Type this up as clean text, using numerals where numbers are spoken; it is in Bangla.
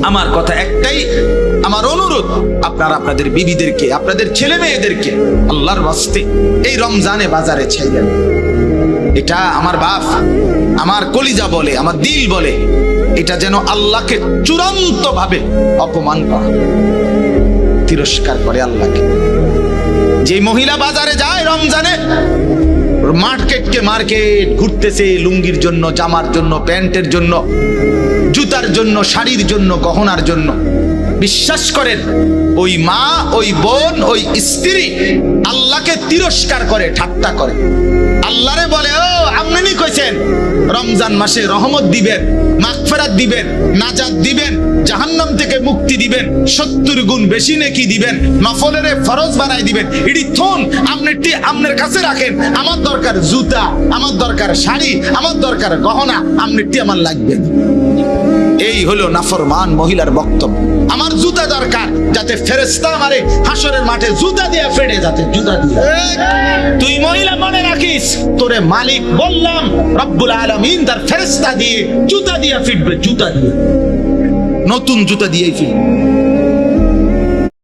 আমার কথা একটাই, আমার অনুরোধ, আপনারা আপনাদের বিবিদেরকে, আপনাদের ছেলে মেয়েদেরকে আল্লাহর ওয়াস্তে এই রমজানে বাজারে ছেড়ে। এটা আমার বাপ, আমার কলিজা বলে, আমার দিল বলে, এটা যেন আল্লাহকে চূড়ান্ত ভাবে অপমান করা, তিরস্কার করে আল্লাহকে। যে মহিলা বাজারে যায় রমজানে, মার্কেট ঘুরতেছে লুঙ্গির জন্য, জামার জন্য, প্যান্টের জন্য, জুতার জন্য, শাড়ির জন্য, গহনার জন্য, বিশ্বাস করেন ওই মা, ওই বোন, ওই স্ত্রী আল্লাহকে তিরস্কার করে, ঠাট্টা করে। আল্লাহরে বলে, ও আপনি কইছেন রমজান মাসে রহমত দিবেন, মাগফিরাত দিবেন, নাজাত দিবেন, জাহান্নাম থেকে মুক্তি দিবেন, 70 গুণ বেশি নেকি দিবেন, নফলের ফরজ বানাই দিবেন। এটি থন আপনি আপনার কাছে রাখেন। আমার দরকার জুতা, আমার দরকার শাড়ি, আমার দরকার গহনা, আপনি আমার লাগবে। এই হলো নাফরমান মহিলার বক্তব্য। আমার জুতা দরকার, যাতে ফেরেশতা আমারে হাসরের মাঠে জুতা দিয়ে ফেড়ে, যাতে জুতা দিয়ে। তুই মহিলা মনে রাখিস, তোরে মালিক বললাম রব্বুল আলামিন তার ফেরেশতা দিয়ে জুতা দিয়ে ফিটবে, জুতা দিয়ে, নতুন জুতা দিয়েই ফিটবে।